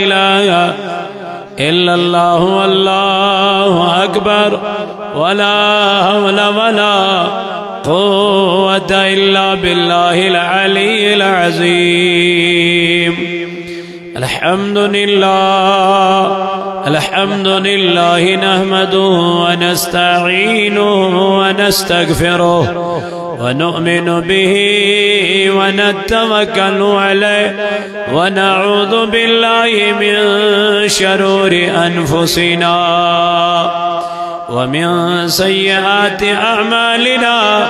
إله إلا الله والله أكبر ولا حول ولا قوة إلا بالله العلي العظيم. الحمد لله نحمده ونستعينه ونستغفره ونؤمن به ونتوكل عليه ونعوذ بالله من شرور أنفسنا ومن سيئات أعمالنا.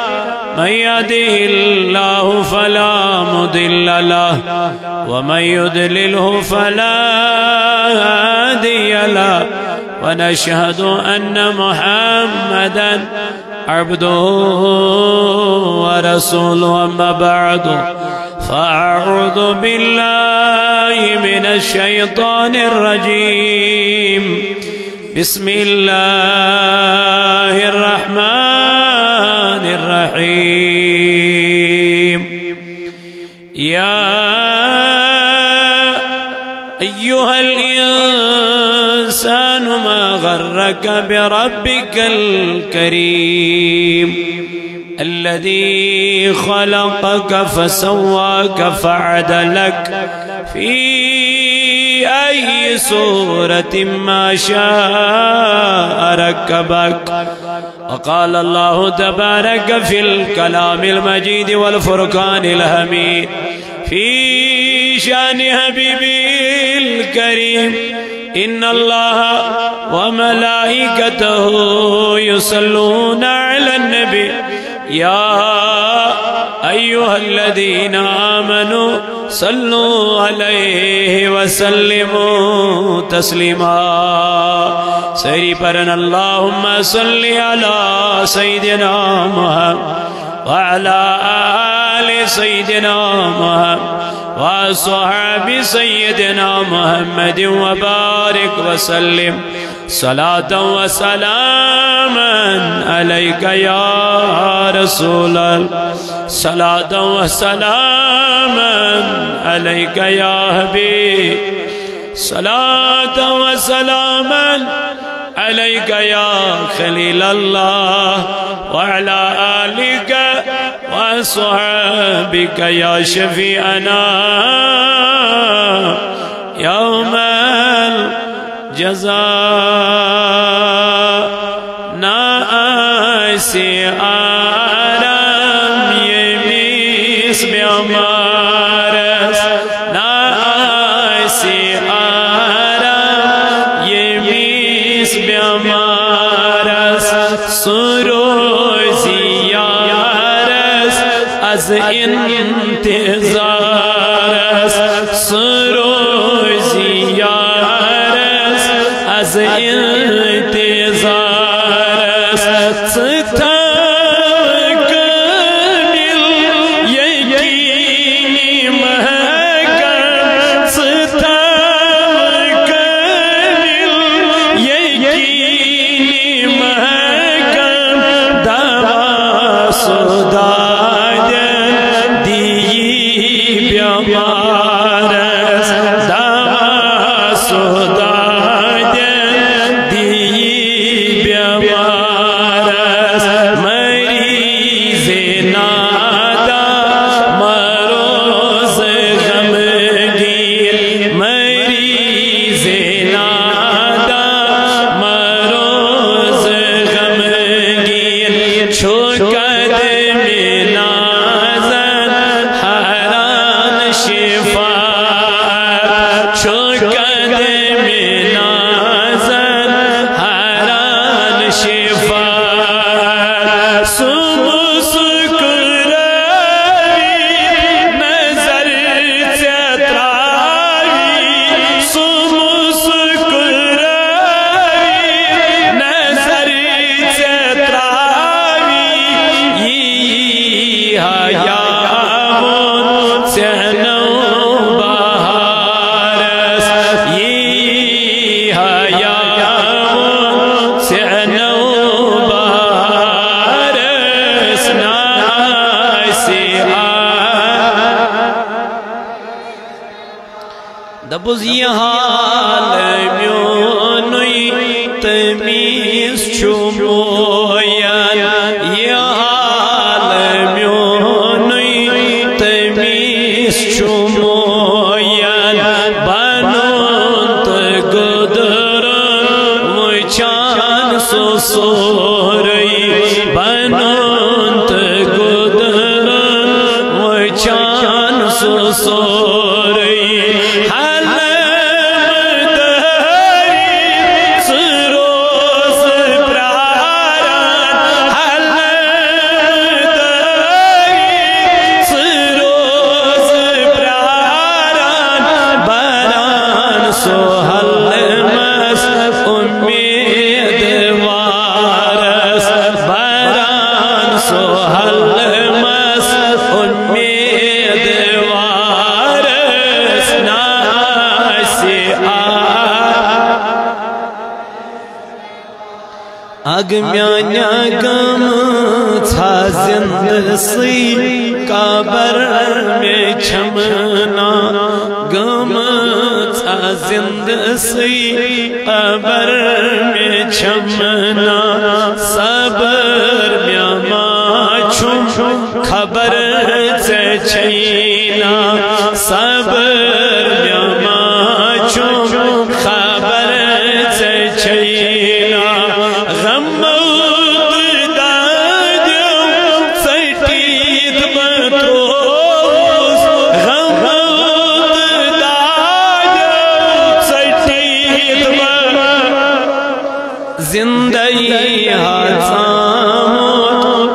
من يهده الله فلا مضل له ومن يضلله فلا هادي له. ونشهد أن محمدا عبده ورسوله. أما بعد فأعوذ بالله من الشيطان الرجيم. بسم الله الرحمن الرحيم. يا أيها الإنسان ما غرك بربك الكريم الذي خلقك فسواك فعدلك في أي صورة ما شاء ركبك. وقال الله تبارك في الكلام المجيد والفرقان الحميد في شأن حبيبه الكريم: إن الله وملائكته يصلون على النبي يا أيها الذين آمنوا صلوا عليه وسلموا تسليما. سيري پرن اللهم صل على سيدنا محمد وعلى آل سيدنا محمد وصحاب سيدنا محمد وبارك وسلم صلاة وسلاما عليك يا رسول الله. صلاة وسلاما عليك يا حبيب. صلاة وسلاما عليك يا خليل الله وعلى آلك وصحابك يا شفيعنا يوم الجزاء. ناسی آرام یمیس بیامارس. ناسی آرام یمیس بیامارس. سروزی یارس از انتظارس. سروزی یارس از انتظارس. ستاکمیل یقینی محکم. ستاکمیل یقینی محکم. دوا سودادن دیی بیامارس. دوا سودادن دی ربز یہ حال میونی تمیز چموین یہ حال میونی تمیز چموین بنونت گدرن وچان سوری بنونت گدرن وچان سوری اگ میانیا گم تھا زند سی قبر میں چھمنا گم تھا زند سی قبر میں چھمنا صبر میاما چھم خبر سے چھینا صبر میاما چھم خبر سے چھینا زندگی حادثامت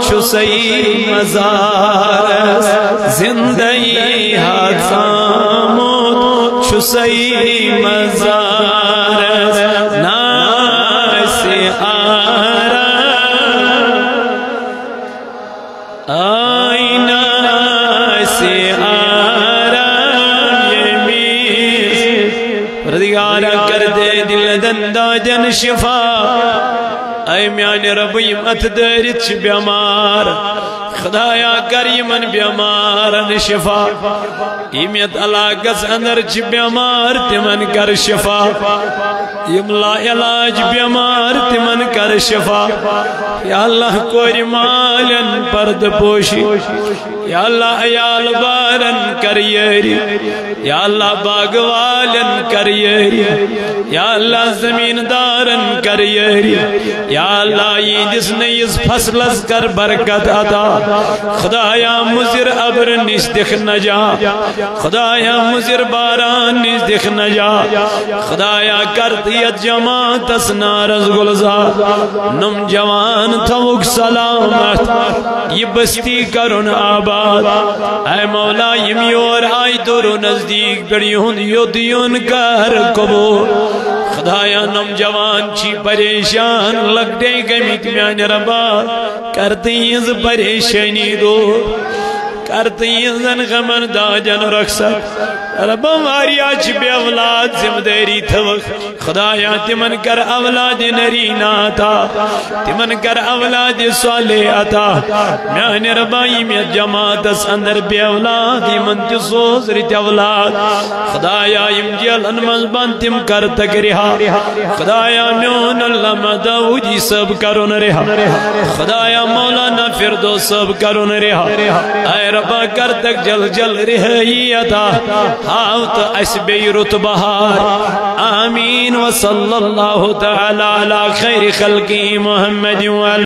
چھسی مزارس زندگی حادثامت چھسی مزارس ناسی آرام آئی ناسی آرام یمیز پردگارہ کر دے دل دندہ جن شفا اے میانی رب یمت دارت چھ بیمار خدایا کر یمن بیمارن شفا یمیت علاقس اندر چھ بیمار تمن کر شفا یم لا علاج بیمار تمن کر شفا یا اللہ کوری مالن پرد پوشی یا اللہ عیال بارن کر یری یا اللہ باغوالن کر یری یا اللہ زمین دارن کر یری یا اللہ یہ جس نیز فصلز کر برکت عطا خدایا مزر ابر نزدک نجا خدایا مزر باران نزدک نجا خدایا کرتیت جماعت اسنارز گلزار نم جوان تھوک سلامت یہ بستی کرن آباد اے مولا یمیور آئی درو نزدیک بڑیون یودیون کر قبول خدایا نم جوان چی پریشان لگ دے گمیت میان ربا کرتیز پریشانی دو کرتیزن غمن دا جن رخصت ربا ماریا چھ بے اولاد زمداری تھوک خدایا تمن کر اولاد نرینا تا تمن کر اولاد صالح عطا میان ربا یمیت جماعت اس اندر بے اولاد یمن تسوز ریت اولاد خدایا یم جل انمزبان تم کر تک رہا خدایا میون اللہ مدعودی سب کرون رہا خدایا مولانا فردو سب کرون رہا اے ربا کر تک جل جل رہی عطا ہاوت اس بی رتبہار آمین وصلی اللہ تعالی علی خیر خلقی محمد